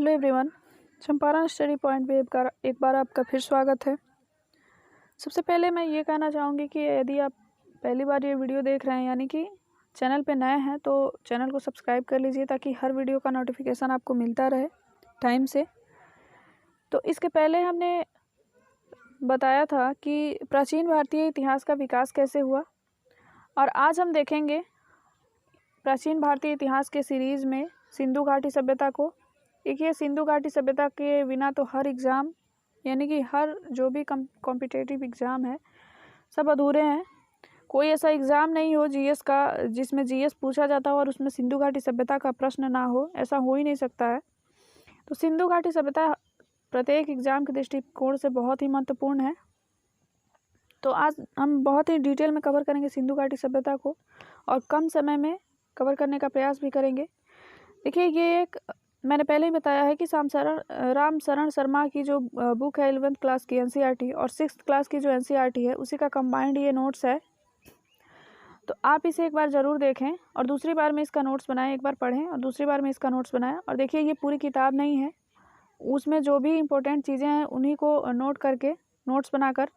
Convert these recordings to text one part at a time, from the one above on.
Hello everyone, Champaran study point पे एक बार आपका फिर स्वागत है। सबसे पहले मैं ये कहना चाहूँगी कि यदि आप पहली बार ये वीडियो देख रहे हैं यानी कि चैनल पे नए हैं तो चैनल को सब्सक्राइब कर लीजिए ताकि हर वीडियो का नोटिफिकेशन आपको मिलता रहे टाइम से। तो इसके पहले हमने बताया था कि प्राचीन भारतीय इतिहास का विकास कैसे हुआ, और आज हम देखेंगे प्राचीन भारतीय इतिहास के सीरीज़ में सिंधु घाटी सभ्यता को। देखिए, सिंधु घाटी सभ्यता के बिना तो हर एग्ज़ाम यानी कि हर जो भी कॉम्पिटिटिव एग्ज़ाम है सब अधूरे हैं। कोई ऐसा एग्ज़ाम नहीं हो जीएस का जिसमें जीएस पूछा जाता हो और उसमें सिंधु घाटी सभ्यता का प्रश्न ना हो, ऐसा हो ही नहीं सकता है। तो सिंधु घाटी सभ्यता प्रत्येक एग्ज़ाम के दृष्टिकोण से बहुत ही महत्वपूर्ण है। तो आज हम बहुत ही डिटेल में कवर करेंगे सिंधु घाटी सभ्यता को और कम समय में कवर करने का प्रयास भी करेंगे। देखिए, ये एक मैंने पहले ही बताया है कि राम शरण शर्मा की जो बुक है 11th क्लास की एनसीईआरटी और 6th क्लास की जो एनसीईआरटी है उसी का कंबाइंड ये नोट्स है। तो आप इसे एक बार ज़रूर देखें और दूसरी बार में इसका नोट्स बनाएं। एक बार पढ़ें और दूसरी बार में इसका नोट्स बनाएं। और देखिए, ये पूरी किताब नहीं है, उसमें जो भी इम्पोर्टेंट चीज़ें हैं उन्हीं को नोट करके नोट्स बनाकर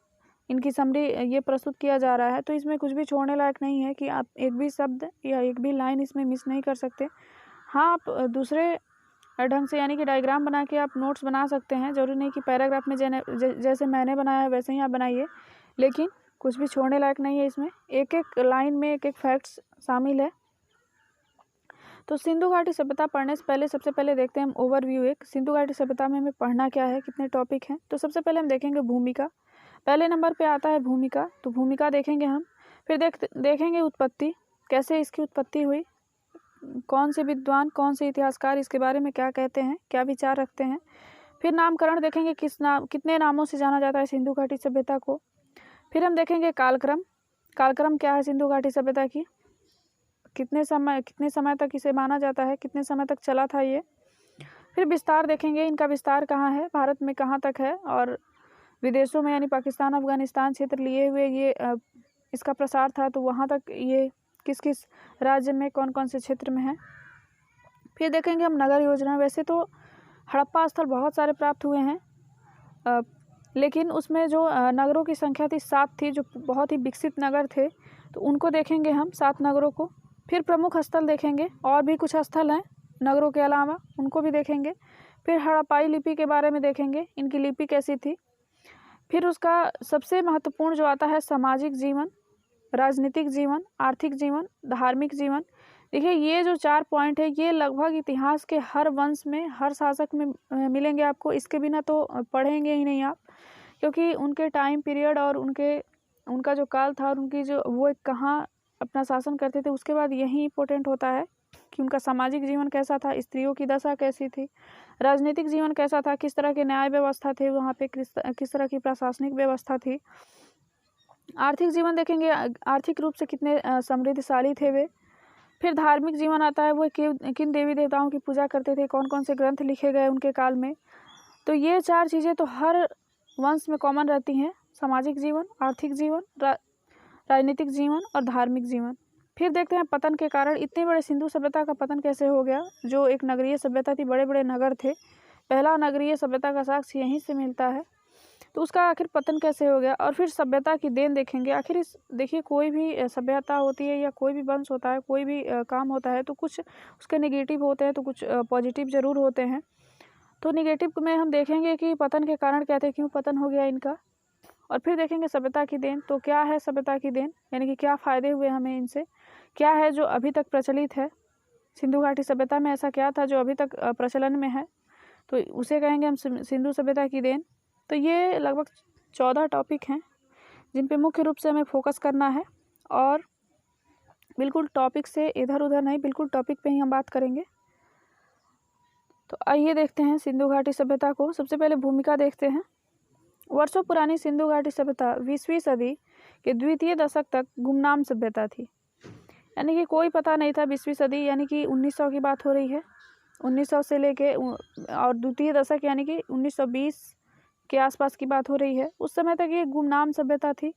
इनकी समरी ये प्रस्तुत किया जा रहा है। तो इसमें कुछ भी छोड़ने लायक नहीं है कि आप एक भी शब्द या एक भी लाइन इसमें मिस नहीं कर सकते। हाँ, आप दूसरे ढंग से यानी कि डायग्राम बना के आप नोट्स बना सकते हैं। ज़रूरी नहीं कि पैराग्राफ में जैसे मैंने बनाया है वैसे ही आप बनाइए, लेकिन कुछ भी छोड़ने लायक नहीं है। इसमें एक एक लाइन में एक एक फैक्ट्स शामिल है। तो सिंधु घाटी सभ्यता पढ़ने से पहले सबसे पहले देखते हैं हम ओवरव्यू। एक सिंधु घाटी सभ्यता में हमें पढ़ना क्या है, कितने टॉपिक हैं। तो सबसे पहले हम देखेंगे भूमिका। पहले नंबर पे आता है भूमिका। तो भूमिका देखेंगे हम। फिर देखेंगे उत्पत्ति, कैसे इसकी उत्पत्ति हुई, कौन से विद्वान कौन से इतिहासकार इसके बारे में क्या कहते हैं, क्या विचार रखते हैं। फिर नामकरण देखेंगे, कितने नामों से जाना जाता है सिंधु घाटी सभ्यता को। फिर हम देखेंगे कालक्रम क्या है सिंधु घाटी सभ्यता की, कितने समय तक इसे माना जाता है, कितने समय तक चला था ये। फिर विस्तार देखेंगे, इनका विस्तार कहाँ है, भारत में कहाँ तक है, और विदेशों में यानी पाकिस्तान अफगानिस्तान क्षेत्र लिए हुए ये इसका प्रसार था, तो वहाँ तक ये किस किस राज्य में कौन कौन से क्षेत्र में है। फिर देखेंगे हम नगर योजना। वैसे तो हड़प्पा स्थल बहुत सारे प्राप्त हुए हैं, लेकिन उसमें जो नगरों की संख्या थी 7 थी, जो बहुत ही विकसित नगर थे, तो उनको देखेंगे हम 7 नगरों को। फिर प्रमुख स्थल देखेंगे, और भी कुछ स्थल हैं नगरों के अलावा, उनको भी देखेंगे। फिर हड़प्पाई लिपि के बारे में देखेंगे, इनकी लिपि कैसी थी। फिर उसका सबसे महत्वपूर्ण जो आता है सामाजिक जीवन, राजनीतिक जीवन, आर्थिक जीवन, धार्मिक जीवन। देखिए, ये जो 4 पॉइंट है ये लगभग इतिहास के हर वंश में, हर शासक में मिलेंगे आपको। इसके बिना तो पढ़ेंगे ही नहीं आप, क्योंकि उनके टाइम पीरियड और उनका जो काल था और उनकी जो वो कहाँ अपना शासन करते थे, उसके बाद यही इम्पोर्टेंट होता है कि उनका सामाजिक जीवन कैसा था, स्त्रियों की दशा कैसी थी, राजनीतिक जीवन कैसा था, किस तरह के न्याय व्यवस्था थे वहाँ पे, किस तरह की प्रशासनिक व्यवस्था थी। आर्थिक जीवन देखेंगे, आर्थिक रूप से कितने समृद्धशाली थे वे। फिर धार्मिक जीवन आता है, वो किन देवी देवताओं की पूजा करते थे, कौन कौन से ग्रंथ लिखे गए उनके काल में। तो ये 4 चीज़ें तो हर वंश में कॉमन रहती हैं, सामाजिक जीवन, आर्थिक जीवन, राजनीतिक जीवन और धार्मिक जीवन। फिर देखते हैं पतन के कारण, इतने बड़े सिंधु सभ्यता का पतन कैसे हो गया। जो एक नगरीय सभ्यता थी, बड़े बड़े नगर थे, पहला नगरीय सभ्यता का साक्ष्य यहीं से मिलता है, तो उसका आखिर पतन कैसे हो गया। और फिर सभ्यता की देन देखेंगे। आखिर देखिए, कोई भी सभ्यता होती है या कोई भी वंश होता है, कोई भी काम होता है, तो कुछ उसके नेगेटिव होते हैं तो कुछ पॉजिटिव ज़रूर होते हैं। तो नेगेटिव में हम देखेंगे कि पतन के कारण क्या थे, क्यों पतन हो गया इनका। और फिर देखेंगे सभ्यता की देन। तो क्या है सभ्यता की देन, यानी कि क्या फ़ायदे हुए हमें इनसे, क्या है जो अभी तक प्रचलित है सिंधु घाटी सभ्यता में, ऐसा क्या था जो अभी तक प्रचलन में है, तो उसे कहेंगे हम सिंधु सभ्यता की देन। तो ये लगभग 14 टॉपिक हैं जिन पे मुख्य रूप से हमें फोकस करना है, और बिल्कुल टॉपिक से इधर उधर नहीं, बिल्कुल टॉपिक पे ही हम बात करेंगे। तो आइए देखते हैं सिंधु घाटी सभ्यता को। सबसे पहले भूमिका देखते हैं। वर्षों पुरानी सिंधु घाटी सभ्यता 20वीं सदी के द्वितीय दशक तक गुमनाम सभ्यता थी, यानी कि कोई पता नहीं था। 20वीं सदी यानी कि 1900 की बात हो रही है, 1900 से लेके, और द्वितीय दशक यानी कि 1920 के आसपास की बात हो रही है। उस समय तक ये गुमनाम सभ्यता थी,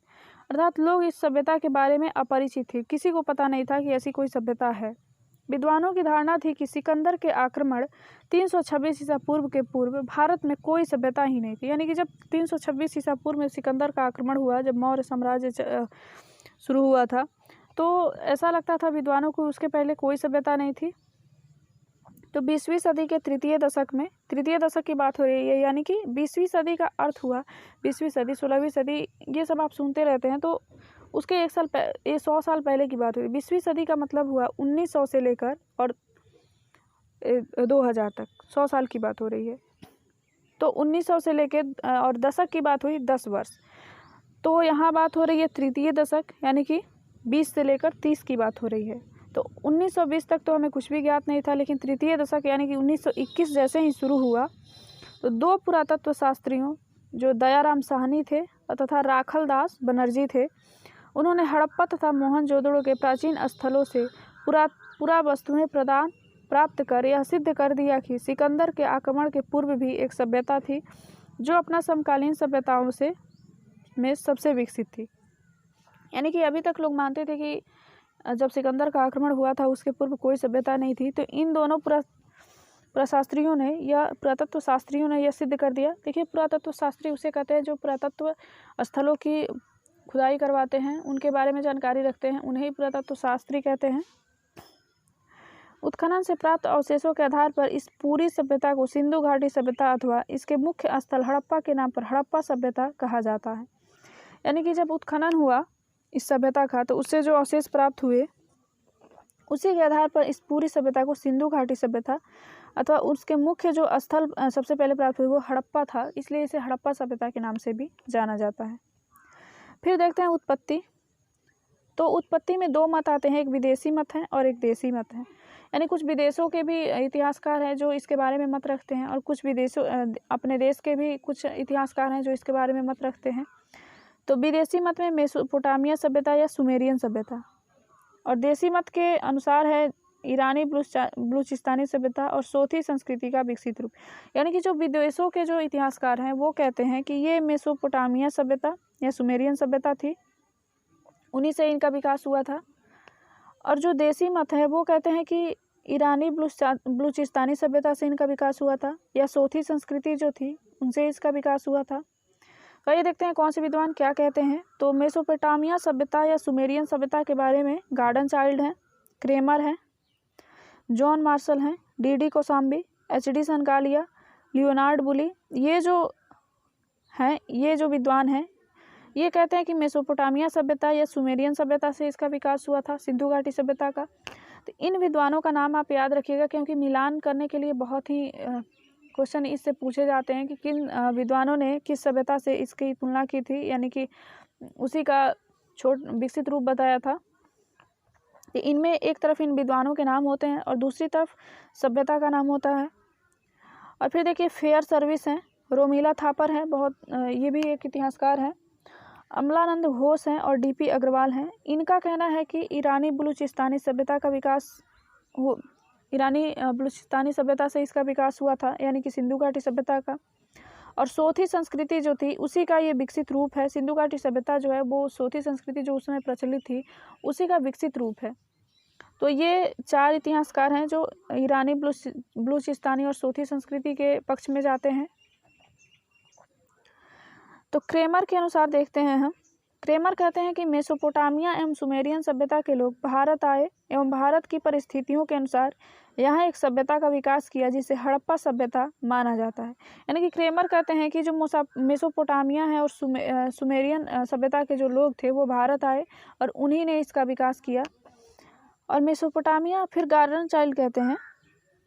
अर्थात लोग इस सभ्यता के बारे में अपरिचित थे, किसी को पता नहीं था कि ऐसी कोई सभ्यता है। विद्वानों की धारणा थी कि सिकंदर के आक्रमण 326 ईसा पूर्व के पूर्व भारत में कोई सभ्यता ही नहीं थी। यानी कि जब 326 ईसा पूर्व में सिकंदर का आक्रमण हुआ, जब मौर्य साम्राज्य शुरू हुआ था, तो ऐसा लगता था विद्वानों को उसके पहले कोई सभ्यता नहीं थी। तो 20वीं सदी के तृतीय दशक में, तृतीय दशक की बात हो रही है, यानी कि 20वीं सदी का अर्थ हुआ 20वीं सदी, 16वीं सदी, ये सब आप सुनते रहते हैं, तो उसके 100 साल पहले की बात हुई। 20वीं सदी का मतलब हुआ 1900 से लेकर और 2000 तक, 100 साल की बात हो रही है। तो 1900 से लेकर और दशक की बात हुई 10 वर्ष। तो यहाँ बात हो रही है तृतीय दशक, यानी कि 20 से लेकर 30 की बात हो रही है। तो 1920 तक तो हमें कुछ भी ज्ञात नहीं था, लेकिन तृतीय दशक यानी कि 1921 जैसे ही शुरू हुआ तो दो पुरातत्व शास्त्रियों, जो दयाराम साहनी थे तथा राखल दास बनर्जी थे, उन्होंने हड़प्पा तथा मोहनजोदड़ो के प्राचीन स्थलों से पुरा वस्तुएं प्राप्त कर यह सिद्ध कर दिया कि सिकंदर के आक्रमण के पूर्व भी एक सभ्यता थी जो अपना समकालीन सभ्यताओं में सबसे विकसित थी। यानी कि अभी तक लोग मानते थे कि जब सिकंदर का आक्रमण हुआ था उसके पूर्व कोई सभ्यता नहीं थी। तो इन दोनों पुरातत्व शास्त्रियों ने यह सिद्ध कर दिया। देखिए, पुरातत्व शास्त्री उसे कहते हैं जो पुरातत्व स्थलों की खुदाई करवाते हैं, उनके बारे में जानकारी रखते हैं, उन्हें पुरातत्व शास्त्री कहते हैं। उत्खनन से प्राप्त अवशेषों के आधार पर इस पूरी सभ्यता को सिंधु घाटी सभ्यता अथवा इसके मुख्य स्थल हड़प्पा के नाम पर हड़प्पा सभ्यता कहा जाता है। यानी कि जब उत्खनन हुआ इस सभ्यता का, तो उससे जो अवशेष प्राप्त हुए उसी के आधार पर इस पूरी सभ्यता को सिंधु घाटी सभ्यता अथवा उसके मुख्य जो स्थल सबसे पहले प्राप्त हुए वो हड़प्पा था, इसलिए इसे हड़प्पा सभ्यता के नाम से भी जाना जाता है। फिर देखते हैं उत्पत्ति। तो उत्पत्ति में दो मत आते हैं, एक विदेशी मत है और एक देसी मत है। यानी कुछ विदेशों के भी इतिहासकार हैं जो इसके बारे में मत रखते हैं, और कुछ अपने देश के भी कुछ इतिहासकार हैं जो इसके बारे में मत रखते हैं। तो विदेशी मत में मेसोपोटामिया सभ्यता या सुमेरियन सभ्यता, और देसी मत के अनुसार है ईरानी बलूचिस्तानी सभ्यता और सोथी संस्कृति का विकसित रूप। यानी कि जो विदेशों के जो इतिहासकार हैं वो कहते हैं कि ये मेसोपोटामिया सभ्यता या सुमेरियन सभ्यता थी, उन्हीं से इनका विकास हुआ था। और जो देसी मत है वो कहते हैं कि ईरानी बलूचिस्तानी सभ्यता से इनका विकास हुआ था, या सोथी संस्कृति जो थी उनसे इसका विकास हुआ था। तो ये देखते हैं कौन से विद्वान क्या कहते हैं। तो मेसोपोटामिया सभ्यता या सुमेरियन सभ्यता के बारे में गार्डन चाइल्ड हैं, क्रेमर हैं, जॉन मार्शल हैं, डी कोसाम्बी, HD सनकालिया, लियोनार्ड बुली, ये जो विद्वान हैं ये कहते हैं कि मेसोपोटामिया सभ्यता या सुमेरियन सभ्यता से इसका विकास हुआ था, सिंधु घाटी सभ्यता का। तो इन विद्वानों का नाम आप याद रखिएगा, क्योंकि मिलान करने के लिए बहुत ही क्वेश्चन इससे पूछे जाते हैं कि किन विद्वानों ने किस सभ्यता से इसकी तुलना की थी, यानी कि उसी का विकसित रूप बताया था। इनमें एक तरफ इन विद्वानों के नाम होते हैं और दूसरी तरफ सभ्यता का नाम होता है। और फिर देखिए फेयर सर्विस हैं, रोमिला थापर है, ये भी एक इतिहासकार है, अमलानंद घोष हैं और DP अग्रवाल हैं। इनका कहना है कि ईरानी बलूचिस्तानी सभ्यता का विकास ईरानी बलूचिस्तानी सभ्यता से इसका विकास हुआ था, यानी कि सिंधु घाटी सभ्यता का। और सोथी संस्कृति जो थी उसी का ये विकसित रूप है। सिंधु घाटी सभ्यता जो है वो सोथी संस्कृति जो उसमें प्रचलित थी उसी का विकसित रूप है। तो ये चार इतिहासकार हैं जो ईरानी बलूचिस्तानी और सोथी संस्कृति के पक्ष में जाते हैं। तो क्रेमर के अनुसार देखते हैं हम। क्रेमर कहते हैं कि मेसोपोटामिया एवं सुमेरियन सभ्यता के लोग भारत आए एवं भारत की परिस्थितियों के अनुसार यहाँ एक सभ्यता का विकास किया जिसे हड़प्पा सभ्यता माना जाता है। यानी कि क्रेमर कहते हैं कि जो मेसोपोटामिया है और सुमेरियन सभ्यता के जो लोग थे वो भारत आए और उन्हीं ने इसका विकास किया। और मेसोपोटामिया, फिर गार्डन चाइल्ड कहते हैं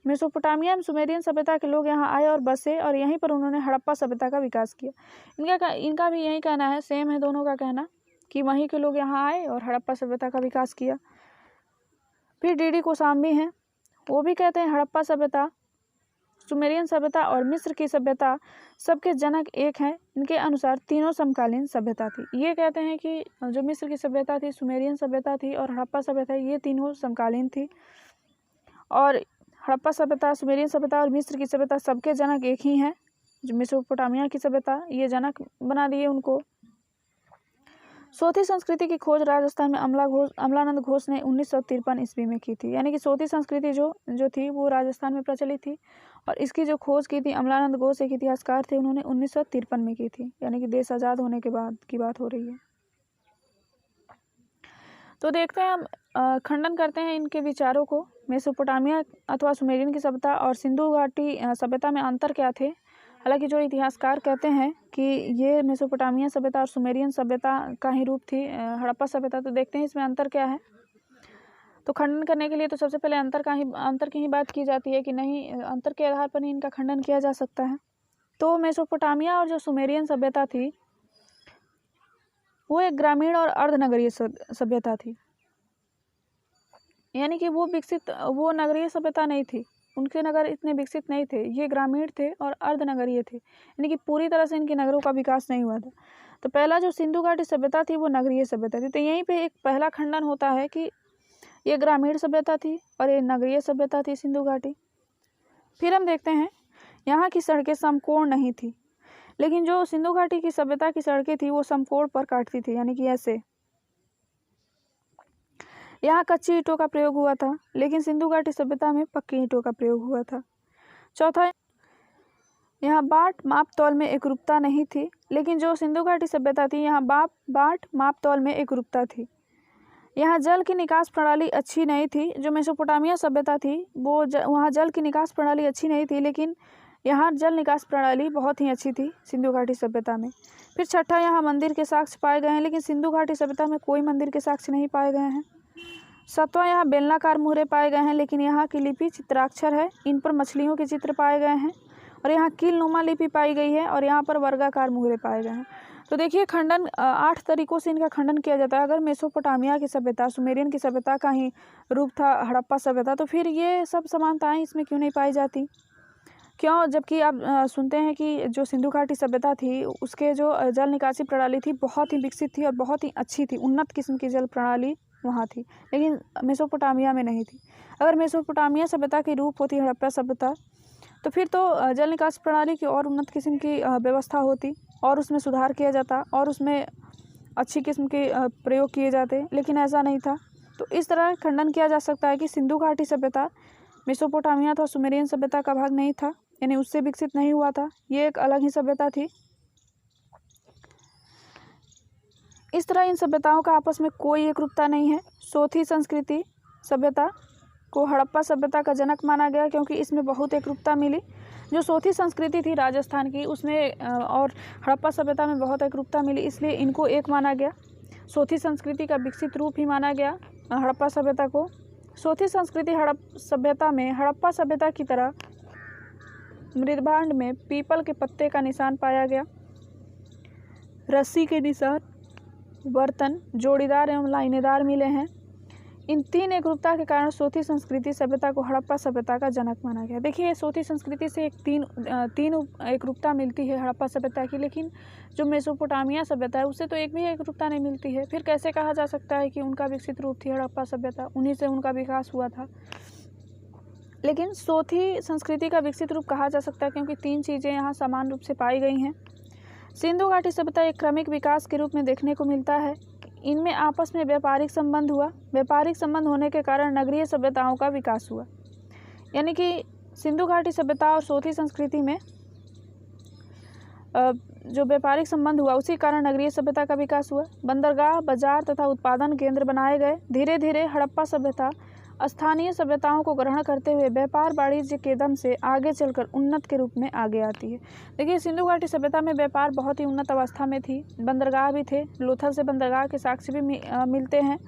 मेसोपोटामिया एवं सुमेरियन सभ्यता के लोग यहाँ आए और बसे और यहीं पर उन्होंने हड़प्पा सभ्यता का विकास किया। इनका भी यही कहना है, सेम है दोनों का कहना, कि वहीं के लोग यहाँ आए और हड़प्पा सभ्यता का विकास किया। फिर DD कोसाम्बी हैं, वो भी कहते हैं हड़प्पा सभ्यता, सुमेरियन सभ्यता और मिस्र की सभ्यता सबके जनक एक हैं। इनके अनुसार तीनों समकालीन सभ्यता थी। ये कहते हैं कि जो मिस्र की सभ्यता थी, सुमेरियन सभ्यता थी और हड़प्पा सभ्यता, ये तीनों समकालीन थी। और हड़प्पा सभ्यता, सुमेरियन सभ्यता और मिस्र की सभ्यता सबके जनक एक ही हैं। जो मेसोपोटामिया की सभ्यता, ये जनक बना दिए उनको। सोथी संस्कृति की खोज राजस्थान में अमलानंद घोष ने 1953 ईस्वी में की थी। यानी कि सोथी संस्कृति जो थी वो राजस्थान में प्रचलित थी और इसकी जो खोज की थी अमलानंद घोष एक इतिहासकार थे, उन्होंने 1953 में की थी। यानी कि देश आज़ाद होने के बाद की बात हो रही है। तो देखते हैं हम खंडन करते हैं इनके विचारों को। मेसोपोटामिया अथवा सुमेरियन की सभ्यता और सिंधु घाटी सभ्यता में अंतर क्या थे। हालांकि जो इतिहासकार कहते हैं कि ये मेसोपोटामिया सभ्यता और सुमेरियन सभ्यता का ही रूप थी हड़प्पा सभ्यता। तो देखते हैं इसमें अंतर क्या है। तो खंडन करने के लिए तो सबसे पहले अंतर की ही बात की जाती है कि नहीं, अंतर के आधार पर ही इनका खंडन किया जा सकता है। तो मेसोपोटामिया और जो सुमेरियन सभ्यता थी वो एक ग्रामीण और अर्धनगरीय सभ्यता थी। यानी कि वो नगरीय सभ्यता नहीं थी, उनके नगर इतने विकसित नहीं थे। ये ग्रामीण थे और अर्धनगरीय थे, यानी कि पूरी तरह से इनके नगरों का विकास नहीं हुआ था। तो पहला जो सिंधु घाटी सभ्यता थी वो नगरीय सभ्यता थी। तो यहीं पे एक पहला खंडन होता है कि ये ग्रामीण सभ्यता थी और ये नगरीय सभ्यता थी सिंधु घाटी। फिर हम देखते हैं यहाँ की सड़कें समकोण नहीं थी, लेकिन जो सिंधु घाटी की सभ्यता की सड़कें थी वो समकोण पर काटती थी, यानी कि ऐसे। यहाँ कच्ची ईंटों का प्रयोग हुआ था, लेकिन सिंधु घाटी सभ्यता में पक्की ईंटों का प्रयोग हुआ था। चौथा, यहाँ बाट माप तौल में एकरूपता नहीं थी, लेकिन जो सिंधु घाटी सभ्यता थी यहाँ बाट माप तौल में एकरूपता थी। यहाँ जल की निकास प्रणाली अच्छी नहीं थी। जो मेसोपोटामिया सभ्यता थी वो वहाँ जल की निकास प्रणाली अच्छी नहीं थी, लेकिन यहाँ जल निकास प्रणाली बहुत ही अच्छी थी सिंधु घाटी सभ्यता में। फिर छठा, यहाँ मंदिर के साक्ष्य पाए गए हैं, लेकिन सिंधु घाटी सभ्यता में कोई मंदिर के साक्ष्य नहीं पाए गए हैं। सातवां, यहाँ बेलनाकार मुहरे पाए गए हैं, लेकिन यहाँ की लिपि चित्राक्षर है, इन पर मछलियों के चित्र पाए गए हैं। और यहाँ कीलनुमा लिपि पाई गई है और यहाँ पर वर्गाकार मुहरे पाए गए हैं। तो देखिए खंडन 8 तरीकों से इनका खंडन किया जाता है। अगर मेसोपोटामिया की सभ्यता सुमेरियन की सभ्यता का ही रूप था हड़प्पा सभ्यता, तो फिर ये सब समानताएं इसमें क्यों नहीं पाई जाती, क्यों? जबकि आप सुनते हैं कि जो सिंधु घाटी सभ्यता थी उसके जो जल निकासी प्रणाली थी बहुत ही विकसित थी और बहुत ही अच्छी थी, उन्नत किस्म की जल प्रणाली वहाँ थी, लेकिन मेसोपोटामिया में नहीं थी। अगर मेसोपोटामिया सभ्यता की रूप होती हड़प्पा सभ्यता, तो फिर तो जल निकास प्रणाली की और उन्नत किस्म की व्यवस्था होती और उसमें सुधार किया जाता और उसमें अच्छी किस्म के प्रयोग किए जाते, लेकिन ऐसा नहीं था। तो इस तरह खंडन किया जा सकता है कि सिंधु घाटी सभ्यता मेसोपोटामिया था, सुमेरियन सभ्यता का भाग नहीं था, यानी उससे विकसित नहीं हुआ था, ये एक अलग ही सभ्यता थी। इस तरह इन सभ्यताओं का आपस में कोई एकरूपता नहीं है। सोथी संस्कृति सभ्यता को हड़प्पा सभ्यता का जनक माना गया क्योंकि इसमें बहुत एकरूपता मिली। जो सोथी संस्कृति थी राजस्थान की उसमें और हड़प्पा सभ्यता में बहुत एकरूपता मिली, इसलिए इनको एक माना गया। सोथी संस्कृति का विकसित रूप ही माना गया हड़प्पा सभ्यता को। सोथी संस्कृति सभ्यता में हड़प्पा सभ्यता की तरह मृदभांड में पीपल के पत्ते का निशान पाया गया, रस्सी के निशान, बर्तन जोड़ीदार एवं लाइनेदार मिले हैं। इन 3 एकरूपता के कारण सोथी संस्कृति सभ्यता को हड़प्पा सभ्यता का जनक माना गया। देखिए सोथी संस्कृति से तीन एकरूपता मिलती है हड़प्पा सभ्यता की, लेकिन जो मेसोपोटामिया सभ्यता है उससे तो एक भी एकरूपता नहीं मिलती है। फिर कैसे कहा जा सकता है कि उनका विकसित रूप थी हड़प्पा सभ्यता, उन्हीं से उनका विकास हुआ था। लेकिन सोथी संस्कृति का विकसित रूप कहा जा सकता है क्योंकि 3 चीज़ें यहाँ समान रूप से पाई गई हैं। सिंधु घाटी सभ्यता एक क्रमिक विकास के रूप में देखने को मिलता है। इनमें आपस में व्यापारिक संबंध हुआ, व्यापारिक संबंध होने के कारण नगरीय सभ्यताओं का विकास हुआ। यानी कि सिंधु घाटी सभ्यता और सोथी संस्कृति में जो व्यापारिक संबंध हुआ उसी कारण नगरीय सभ्यता का विकास हुआ। बंदरगाह, बाजार तथा उत्पादन केंद्र बनाए गए। धीरे धीरे हड़प्पा सभ्यता स्थानीय सभ्यताओं को ग्रहण करते हुए व्यापार वाणिज्य के दम से आगे चलकर उन्नत के रूप में आगे आती है। देखिए सिंधु घाटी सभ्यता में व्यापार बहुत ही उन्नत अवस्था में थी, बंदरगाह भी थे, लोथल से बंदरगाह के साक्ष्य भी मिलते हैं।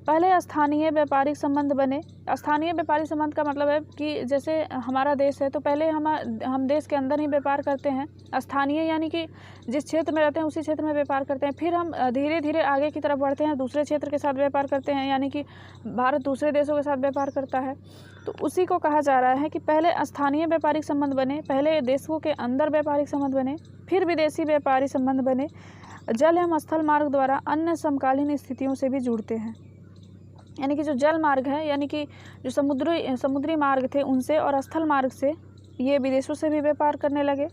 पहले स्थानीय व्यापारिक संबंध बने। स्थानीय व्यापारिक संबंध का मतलब है कि जैसे हमारा देश है तो पहले हम देश के अंदर ही व्यापार करते हैं। स्थानीय यानी कि जिस क्षेत्र में रहते हैं उसी क्षेत्र में व्यापार करते हैं। फिर हम धीरे धीरे आगे की तरफ बढ़ते हैं, दूसरे क्षेत्र के साथ व्यापार करते हैं, यानी कि भारत दूसरे देशों के साथ व्यापार करता है। तो उसी को कहा जा रहा है कि पहले स्थानीय व्यापारिक संबंध बने, पहले देशों के अंदर व्यापारिक संबंध बने, फिर विदेशी व्यापारिक संबंध बने। जल एवं स्थल मार्ग द्वारा अन्य समकालीन स्थितियों से भी जुड़ते हैं। यानी कि जो जल मार्ग है, यानी कि जो समुद्री मार्ग थे उनसे और स्थल मार्ग से ये विदेशों से भी व्यापार करने लगे।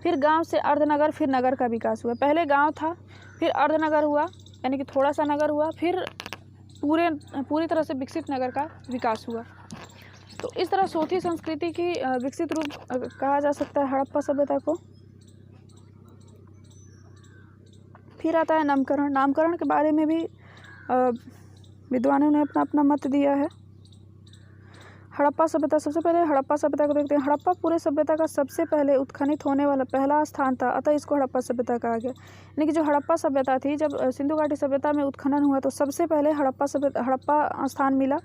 फिर गांव से अर्धनगर, फिर नगर का विकास हुआ। पहले गांव था, फिर अर्धनगर हुआ, यानी कि थोड़ा सा नगर हुआ, फिर पूरी तरह से विकसित नगर का विकास हुआ। तो इस तरह सोथी संस्कृति की विकसित रूप कहा जा सकता है हड़प्पा सभ्यता को। फिर आता है नामकरण। नामकरण के बारे में भी विद्वानों ने अपना अपना मत दिया है। हड़प्पा सभ्यता, सबसे पहले हड़प्पा सभ्यता को देखते हैं। हड़प्पा पूरे सभ्यता का सबसे पहले उत्खनित होने वाला पहला स्थान था, अतः इसको हड़प्पा सभ्यता कहा गया। यानी कि जो हड़प्पा सभ्यता थी, जब सिंधु घाटी सभ्यता में उत्खनन हुआ तो सबसे पहले हड़प्पा स्थान मिला,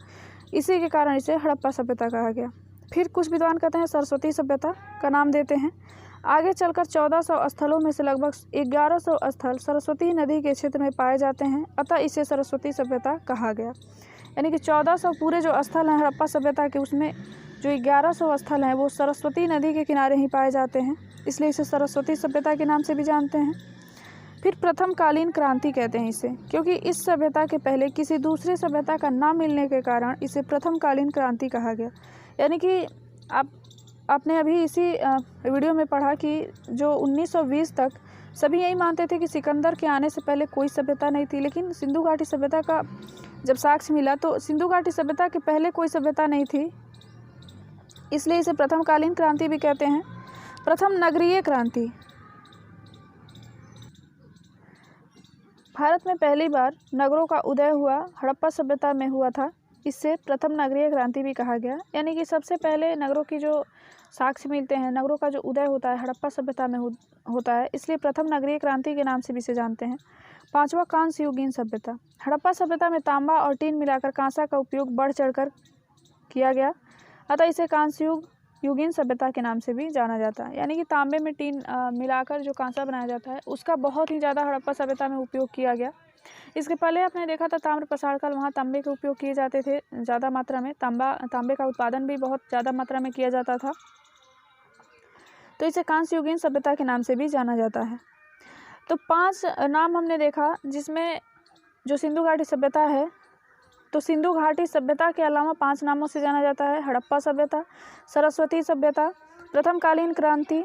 इसी के कारण इसे हड़प्पा सभ्यता कहा गया। फिर कुछ विद्वान कहते हैं सरस्वती सभ्यता का नाम देते हैं। आगे चलकर 1400 स्थलों में से लगभग 1100 स्थल सरस्वती नदी के क्षेत्र में पाए जाते हैं, अतः इसे सरस्वती सभ्यता कहा गया। यानी कि 1400 पूरे जो स्थल हैं हड़प्पा सभ्यता के, उसमें जो 1100 स्थल हैं वो सरस्वती नदी के किनारे ही पाए जाते हैं, इसलिए इसे सरस्वती सभ्यता के नाम से भी जानते हैं। फिर प्रथम कालीन क्रांति कहते हैं इसे, क्योंकि इस सभ्यता के पहले किसी दूसरे सभ्यता का ना मिलने के कारण इसे प्रथम कालीन क्रांति कहा गया। यानी कि आपने अभी इसी वीडियो में पढ़ा कि जो 1920 तक सभी यही मानते थे कि सिकंदर के आने से पहले कोई सभ्यता नहीं थी, लेकिन सिंधु घाटी सभ्यता का जब साक्ष्य मिला तो सिंधु घाटी सभ्यता के पहले कोई सभ्यता नहीं थी, इसलिए इसे प्रथम कालीन क्रांति भी कहते हैं। प्रथम नगरीय क्रांति, भारत में पहली बार नगरों का उदय हुआ हड़प्पा सभ्यता में हुआ था, इससे प्रथम नगरीय क्रांति भी कहा गया। यानी कि सबसे पहले नगरों की जो साक्ष्य मिलते हैं, नगरों का जो उदय होता है हड़प्पा सभ्यता में होता है, इसलिए प्रथम नगरीय क्रांति के नाम से भी इसे जानते हैं। पांचवा कांस्य युगीन सभ्यता, हड़प्पा सभ्यता में तांबा और टीन मिलाकर कांसा का उपयोग बढ़ चढ़कर किया गया, अतः इसे कांस्य युगीन सभ्यता के नाम से भी जाना जाता है। यानी कि तांबे में टीन मिलाकर जो कांसा बनाया जाता है उसका बहुत ही ज़्यादा हड़प्पा सभ्यता में उपयोग किया गया। इसके पहले आपने देखा था ताम्र प्रसार काल, वहाँ तांबे के उपयोग किए जाते थे ज़्यादा मात्रा में, तांबे का उत्पादन भी बहुत ज़्यादा मात्रा में किया जाता था, तो इसे कांस्य युगीन सभ्यता के नाम से भी जाना जाता है। तो 5 नाम हमने देखा, जिसमें जो सिंधु घाटी सभ्यता है, तो सिंधु घाटी सभ्यता के अलावा 5 नामों से जाना जाता है। हड़प्पा सभ्यता, सरस्वती सभ्यता, प्रथम कालीन क्रांति,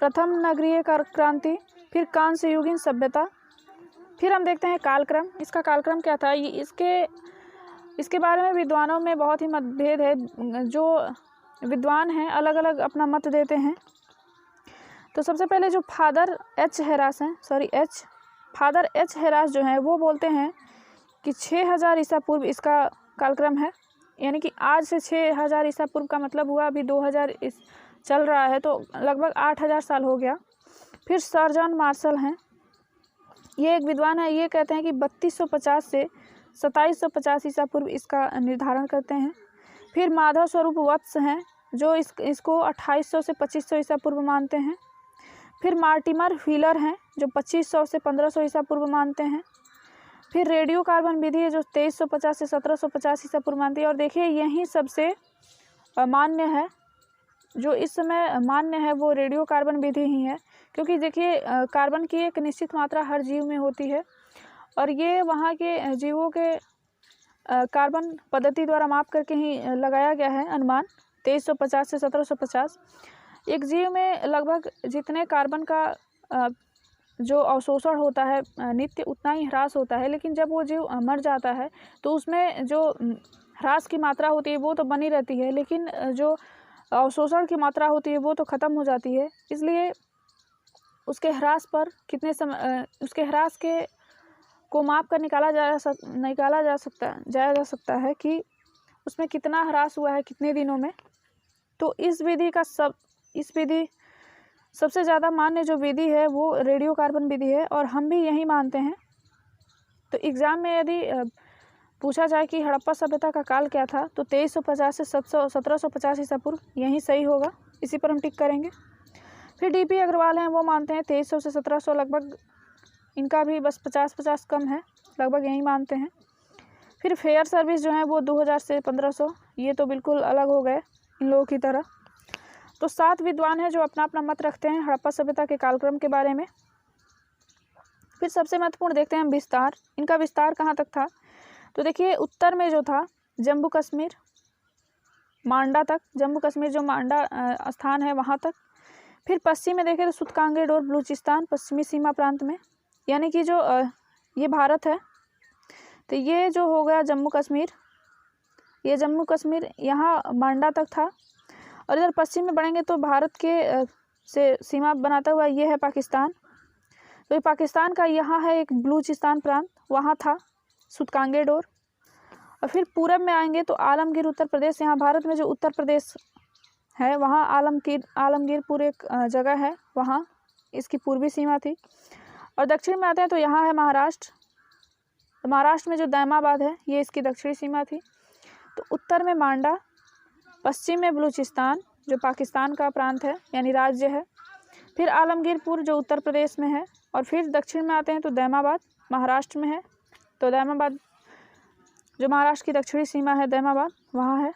प्रथम नगरीय क्रांति, फिर कांस्य युगीन सभ्यता। फिर हम देखते हैं कालक्रम। इसका कालक्रम क्या था, ये इसके बारे में विद्वानों में बहुत ही मतभेद है। जो विद्वान हैं अलग अलग अपना मत देते हैं। तो सबसे पहले जो फादर एच हेरास जो हैं वो बोलते हैं कि 6000 ईसा पूर्व इसका कालक्रम है। यानी कि आज से 6000 ईसा पूर्व का मतलब हुआ अभी 2000 चल रहा है, तो लगभग 8000 साल हो गया। फिर सर जॉन मार्शल हैं, ये एक विद्वान है, ये कहते हैं कि 3250 से 2750 ईसा पूर्व इसका निर्धारण करते हैं। फिर माधव स्वरूप वत्स हैं, जो इसको 2800 से 2500 ईसा पूर्व मानते हैं। फिर मार्टिमर व्हीलर हैं, जो 2500 से 1500 ईसा पूर्व मानते हैं। फिर रेडियो कार्बन विधि है, जो 2350 से 1750 ईसा पूर्व मानती है। और देखिए यही सबसे मान्य है, जो इस समय मान्य है वो रेडियो कार्बन विधि ही है, क्योंकि देखिए कार्बन की एक निश्चित मात्रा हर जीव में होती है, और ये वहाँ के जीवों के कार्बन पद्धति द्वारा माप करके ही लगाया गया है अनुमान। 2350 से 1750 एक जीव में लगभग जितने कार्बन का जो अवशोषण होता है नित्य, उतना ही ह्रास होता है, लेकिन जब वो जीव मर जाता है तो उसमें जो ह्रास की मात्रा होती है वो तो बनी रहती है, लेकिन जो अवशोषण की मात्रा होती है वो तो ख़त्म हो जाती है। इसलिए उसके ह्रास पर कितने समय उसके ह्रास के को माप कर निकाला जा सकता है कि उसमें कितना ह्रास हुआ है कितने दिनों में। तो इस विधि सबसे ज़्यादा मान्य जो विधि है वो रेडियो कार्बन विधि है, और हम भी यही मानते हैं। तो एग्ज़ाम में यदि पूछा जाए कि हड़प्पा सभ्यता का काल क्या था, तो 2350 से 1750 ईसा पूर्व यही सही होगा, इसी पर हम टिक करेंगे। फिर डीपी अग्रवाल हैं, वो मानते हैं 2300 से 1700, लगभग इनका भी बस 50-50 कम है, लगभग यही मानते हैं। फिर फेयर सर्विस जो है वो 2000 से 1500, ये तो बिल्कुल अलग हो गए इन लोगों की तरह। तो 7 विद्वान हैं जो अपना अपना मत रखते हैं हड़प्पा सभ्यता के कालक्रम के बारे में। फिर सबसे महत्वपूर्ण देखते हैं हम विस्तार। इनका विस्तार कहाँ तक था, तो देखिए उत्तर में जो था जम्मू कश्मीर मांडा तक, जम्मू कश्मीर जो मांडा स्थान है वहाँ तक। फिर पश्चिम में देखें तो सुतकांगेड और बलूचिस्तान पश्चिमी सीमा प्रांत में, यानी कि जो ये भारत है। तो ये जो हो गया जम्मू कश्मीर, ये जम्मू कश्मीर यहाँ मांडा तक था। और इधर पश्चिम में बढ़ेंगे तो भारत के से सीमा बनाता हुआ ये है पाकिस्तान। तो ये पाकिस्तान का यहाँ है एक बलूचिस्तान प्रांत, वहाँ था सुतकांगे डोर। और फिर पूरब में आएंगे तो आलमगीर उत्तर प्रदेश, यहाँ भारत में जो उत्तर प्रदेश है वहाँ आलमगीरपुर एक जगह है, वहाँ इसकी पूर्वी सीमा थी। और दक्षिण में आते हैं तो यहाँ है महाराष्ट्र। तो महाराष्ट्र में जो दैमाबाद है ये इसकी दक्षिणी सीमा थी। तो उत्तर में मांडा, पश्चिम में बलूचिस्तान जो पाकिस्तान का प्रांत है यानी राज्य है, फिर आलमगीरपुर जो उत्तर प्रदेश में है, और फिर दक्षिण में आते हैं तो दैमाबाद महाराष्ट्र में है। तो दैमाबाद जो महाराष्ट्र की दक्षिणी सीमा है, दैमाबाद वहाँ है।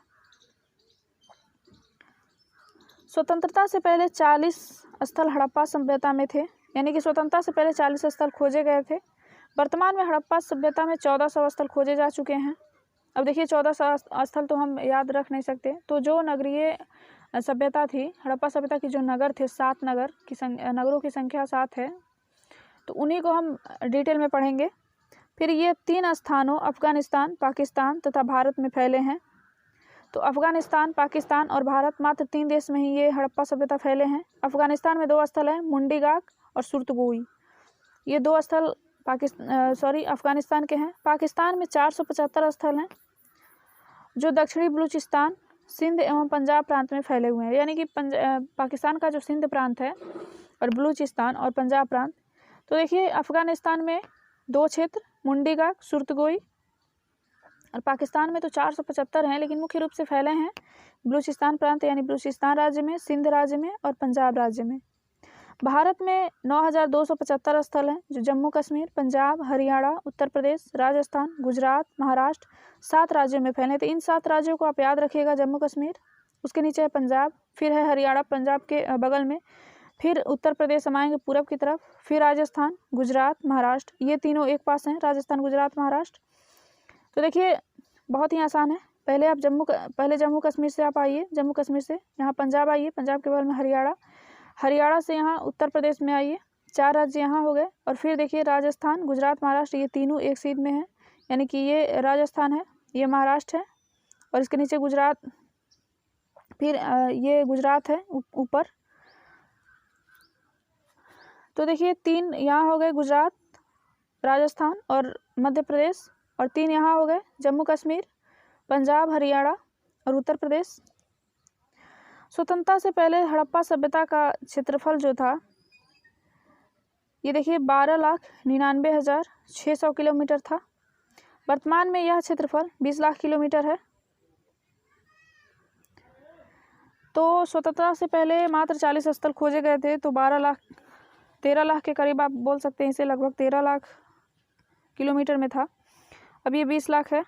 स्वतंत्रता से पहले 40 स्थल हड़प्पा सभ्यता में थे, यानी कि स्वतंत्रता से पहले 40 स्थल खोजे गए थे। वर्तमान में हड़प्पा सभ्यता में 1400 स्थल खोजे जा चुके हैं। अब देखिए 1400 स्थल तो हम याद रख नहीं सकते, तो जो नगरीय सभ्यता थी, हड़प्पा सभ्यता की जो नगर थे, 7 नगरों की संख्या 7 है, तो उन्हीं को हम डिटेल में पढ़ेंगे। फिर ये 3 स्थानों अफगानिस्तान, पाकिस्तान तथा भारत में फैले हैं। तो अफगानिस्तान, पाकिस्तान और भारत, मात्र 3 देश में ही ये हड़प्पा सभ्यता फैले हैं। अफगानिस्तान में 2 स्थल हैं, मुंडीगाक और सुरतगोई। ये 2 स्थल अफगानिस्तान के हैं। पाकिस्तान में 475 स्थल हैं जो दक्षिणी बलूचिस्तान, सिंध एवं पंजाब प्रांत में फैले हुए हैं। यानी कि पाकिस्तान का जो सिंध प्रांत है और बलूचिस्तान और पंजाब प्रांत, तो देखिए अफगानिस्तान में 2 क्षेत्र, मुंडीगाक, सुरतगोई, और पाकिस्तान में तो 475 हैं, लेकिन मुख्य रूप से फैले हैं बलूचिस्तान प्रांत यानी बलूचिस्तान राज्य में, सिंध राज्य में और पंजाब राज्य में। भारत में 9275 स्थल हैं जो जम्मू कश्मीर, पंजाब, हरियाणा, उत्तर प्रदेश, राजस्थान, गुजरात, महाराष्ट्र 7 राज्यों में फैले। तो इन 7 राज्यों को आप याद रखिएगा, जम्मू कश्मीर, उसके नीचे है पंजाब, फिर है हरियाणा पंजाब के बगल में, फिर उत्तर प्रदेश हम आएंगे पूरब की तरफ, फिर राजस्थान, गुजरात, महाराष्ट्र, ये तीनों एक पास हैं, राजस्थान, गुजरात, महाराष्ट्र। तो देखिए बहुत ही आसान है। पहले जम्मू कश्मीर से आप आइए, जम्मू कश्मीर से यहाँ पंजाब आइए, पंजाब के बगल में हरियाणा, हरियाणा से यहाँ उत्तर प्रदेश में आइए, 4 राज्य यहाँ हो गए। और फिर देखिए राजस्थान, गुजरात, महाराष्ट्र, ये तीनों एक सीध में हैं, यानी कि ये राजस्थान है, ये महाराष्ट्र है, और इसके नीचे गुजरात, फिर ये गुजरात है ऊपर। तो देखिए 3 यहाँ हो गए, गुजरात, राजस्थान और मध्य प्रदेश, और 3 यहाँ हो गए, जम्मू कश्मीर, पंजाब, हरियाणा और उत्तर प्रदेश। स्वतंत्रता से पहले हड़प्पा सभ्यता का क्षेत्रफल जो था, ये देखिए 12,99,600 किलोमीटर था। वर्तमान में यह क्षेत्रफल 20 लाख किलोमीटर है। तो स्वतंत्रता से पहले मात्र 40 स्थल खोजे गए थे, तो 13 लाख के करीब आप बोल सकते हैं इसे, लगभग 13 लाख किलोमीटर में था। अब ये 20 लाख है।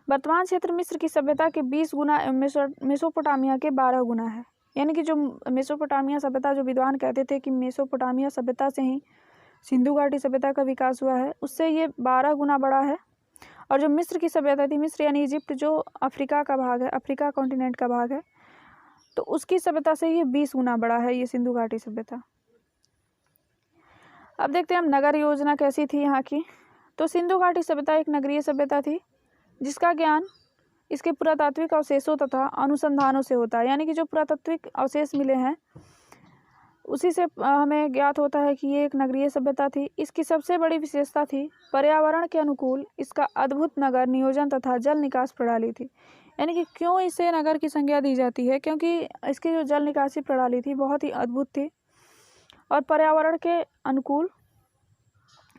वर्तमान क्षेत्र मिस्र की सभ्यता के 20 गुना एवं मेसोपोटामिया के 12 गुना है। यानी कि जो मेसोपोटामिया सभ्यता, जो विद्वान कहते थे कि मेसोपोटामिया सभ्यता से ही सिंधु घाटी सभ्यता का विकास हुआ है, उससे ये 12 गुना बड़ा है। और जो मिस्र की सभ्यता थी, मिस्र यानी इजिप्ट, जो अफ्रीका का भाग है, अफ्रीका कॉन्टिनेंट का भाग है, तो उसकी सभ्यता से ये 20 गुना बड़ा है, ये सिंधु घाटी सभ्यता। अब देखते हैं हम नगर योजना कैसी थी यहाँ की। तो सिंधु घाटी सभ्यता एक नगरीय सभ्यता थी जिसका ज्ञान इसके पुरातात्विक अवशेषों तथा अनुसंधानों से होता है। यानी कि जो पुरातात्विक अवशेष मिले हैं उसी से हमें ज्ञात होता है कि ये एक नगरीय सभ्यता थी। इसकी सबसे बड़ी विशेषता थी पर्यावरण के अनुकूल इसका अद्भुत नगर नियोजन तथा जल निकास प्रणाली थी। यानी कि क्यों इसे नगर की संज्ञा दी जाती है, क्योंकि इसकी जो जल निकासी प्रणाली थी बहुत ही अद्भुत थी और पर्यावरण के अनुकूल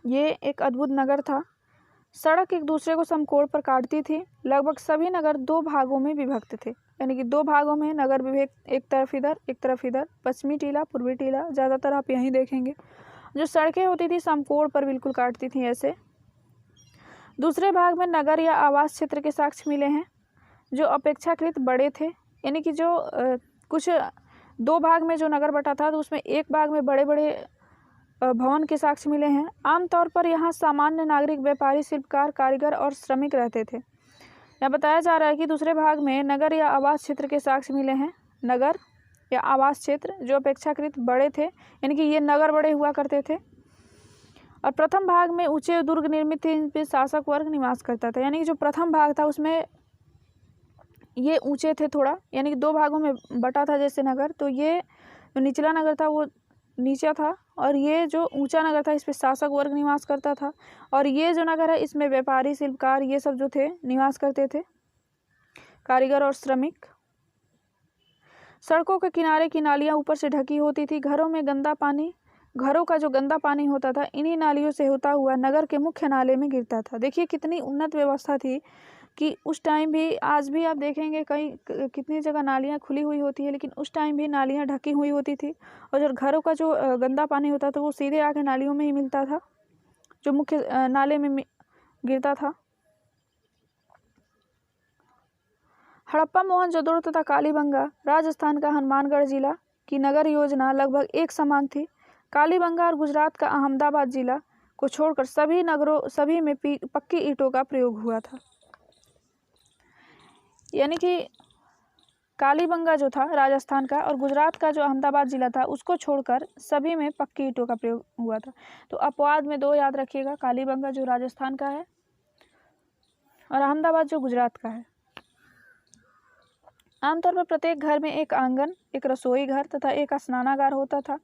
ये एक अद्भुत नगर था। सड़क एक दूसरे को समकोण पर काटती थी। लगभग सभी नगर 2 भागों में विभक्त थे, यानी कि 2 भागों में नगर विभेद, एक तरफ इधर, पश्चिमी टीला, पूर्वी टीला, ज़्यादातर आप यहीं देखेंगे। जो सड़कें होती थी समकोण पर बिल्कुल काटती थी ऐसे। दूसरे भाग में नगर या आवास क्षेत्र के साक्ष्य मिले हैं जो अपेक्षाकृत बड़े थे। यानी कि जो कुछ 2 भाग में जो नगर बटा था, तो उसमें एक भाग में बड़े बड़े भवन के साक्ष्य मिले हैं। आमतौर पर यहाँ सामान्य नागरिक, व्यापारी, शिल्पकार, कारीगर और श्रमिक रहते थे। यह बताया जा रहा है कि दूसरे भाग में नगर या आवास क्षेत्र के साक्ष्य मिले हैं। नगर या आवास क्षेत्र जो अपेक्षाकृत बड़े थे, यानी कि ये नगर बड़े हुआ करते थे। और प्रथम भाग में ऊंचे दुर्ग निर्मित थे, इन पे शासक वर्ग निवास करता था। यानी कि जो प्रथम भाग था उसमें ये ऊंचे थे थोड़ा, यानी कि दो भागों में बटा था जैसे नगर। तो ये जो निचला नगर था वो नीचा था, और ये जो ऊंचा नगर था इस पे शासक वर्ग निवास करता था। और ये जो नगर है इसमें व्यापारी, शिल्पकार ये सब जो थे निवास करते थे, कारीगर और श्रमिक। सड़कों के किनारे की नालियां ऊपर से ढकी होती थी। घरों का जो गंदा पानी होता था इन्हीं नालियों से होता हुआ नगर के मुख्य नाले में गिरता था। देखिए कितनी उन्नत व्यवस्था थी कि उस टाइम भी, आज भी आप देखेंगे कहीं कितनी जगह नालियां खुली हुई होती है, लेकिन उस टाइम भी नालियां ढकी हुई होती थी। और जो घरों का जो गंदा पानी होता था वो सीधे आके नालियों में ही मिलता था, जो मुख्य नाले में गिरता था। हड़प्पा, मोहनजोदड़ो तथा कालीबंगा राजस्थान का हनुमानगढ़ जिला की नगर योजना लगभग एक समान थी। कालीबंगा और गुजरात का अहमदाबाद जिला को छोड़कर सभी में पक्की ईंटों का प्रयोग हुआ था। यानी कि कालीबंगा जो था राजस्थान का और गुजरात का जो अहमदाबाद जिला था उसको छोड़कर सभी में पक्की ईंटों का प्रयोग हुआ था। तो अपवाद में दो याद रखिएगा, कालीबंगा जो राजस्थान का है और अहमदाबाद जो गुजरात का है। आमतौर पर प्रत्येक घर में एक आंगन, एक रसोई घर तथा एक स्नानागार होता था।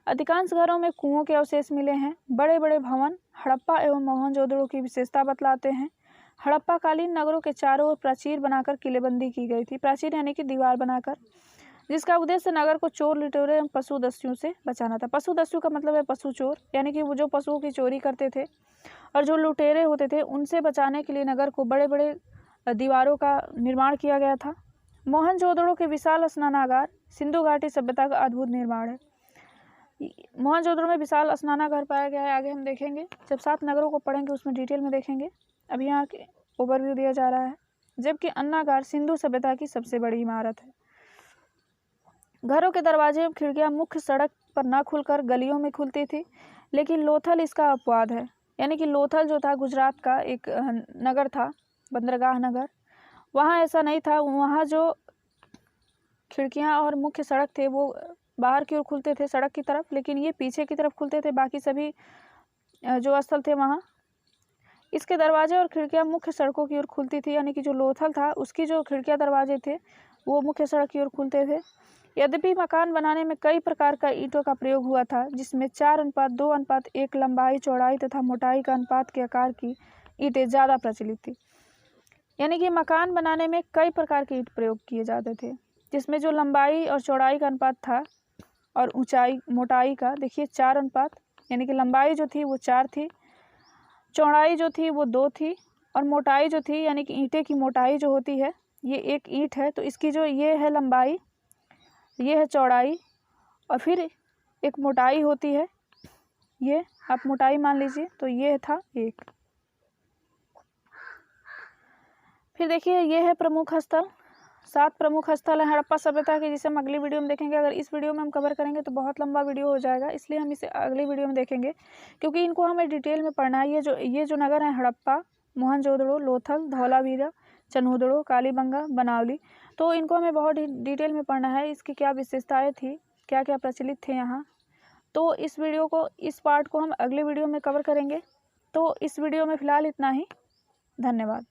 अधिकांश घरों में कुओं के अवशेष मिले हैं। बड़े बड़े भवन हड़प्पा एवं मोहनजोदड़ो की विशेषता बतलाते हैं। हड़प्पाकालीन नगरों के चारों ओर प्राचीर बनाकर किलेबंदी की गई थी। प्राचीर यानी कि दीवार बनाकर, जिसका उद्देश्य नगर को चोर, लुटेरे एवं पशु दस्युओं से बचाना था। पशु दस्यु का मतलब है पशु चोर, यानी कि वो जो पशुओं की चोरी करते थे, और जो लुटेरे होते थे उनसे बचाने के लिए नगर को बड़े बड़े दीवारों का निर्माण किया गया था। मोहनजोदड़ो के विशाल स्नानागार सिंधु घाटी सभ्यता का अद्भुत निर्माण है। मोहनजोदड़ो में विशाल स्नानागार पाया गया है। आगे हम देखेंगे, जब 7 नगरों को पढ़ेंगे उसमें डिटेल में देखेंगे। अभी यहाँ के ओवरव्यू दिया जा रहा है। जबकि अन्नागार सिंधु सभ्यता की सबसे बड़ी इमारत है। घरों के दरवाजे और खिड़कियां मुख्य सड़क पर न खुलकर गलियों में खुलती थी, लेकिन लोथल इसका अपवाद है। यानी कि लोथल जो था गुजरात का एक नगर था, बंदरगाह नगर, वहाँ ऐसा नहीं था। वहाँ जो खिड़कियाँ और मुख्य सड़क थे वो बाहर की ओर खुलते थे सड़क की तरफ, लेकिन ये पीछे की तरफ खुलते थे। बाकी सभी जो स्थल थे वहाँ इसके दरवाजे और खिड़कियाँ मुख्य सड़कों की ओर खुलती थी। यानी कि जो लोथल था उसकी जो खिड़कियाँ दरवाजे थे वो मुख्य सड़क की ओर खुलते थे। यद्यपि मकान बनाने में कई प्रकार का ईंटों का प्रयोग हुआ था, जिसमें 4:2:1 लंबाई, चौड़ाई तथा मोटाई का अनुपात के आकार की ईंटें ज़्यादा प्रचलित थी। यानी कि मकान बनाने में कई प्रकार के ईंट प्रयोग किए जाते थे, जिसमें जो लंबाई और चौड़ाई का अनुपात था और ऊंचाई मोटाई का, देखिए 4 अनुपात, यानी कि लंबाई जो थी वो 4 थी, चौड़ाई जो थी वो 2 थी, और मोटाई जो थी यानी कि ईंटे की मोटाई जो होती है, ये एक ईंट है तो इसकी जो ये है लंबाई, ये है चौड़ाई, और फिर एक मोटाई होती है, ये आप मोटाई मान लीजिए, तो ये था एक। फिर देखिए ये है प्रमुख स्थल, 7 प्रमुख स्थल हैं हड़प्पा सभ्यता के, जिसे हम अगली वीडियो में देखेंगे। अगर इस वीडियो में हम कवर करेंगे तो बहुत लंबा वीडियो हो जाएगा, इसलिए हम इसे अगली वीडियो में देखेंगे, क्योंकि इनको हमें डिटेल में पढ़ना है। ये जो नगर हैं हड़प्पा, मोहनजोदड़ो, लोथल, धौलावीरा, चन्हूदड़ो, कालीबंगा, बनावली, तो इनको हमें बहुत डिटेल में पढ़ना है। इसकी क्या विशेषताएँ थी, क्या क्या प्रचलित थे यहाँ, तो इस पार्ट को हम अगले वीडियो में कवर करेंगे। तो इस वीडियो में फ़िलहाल इतना ही। धन्यवाद।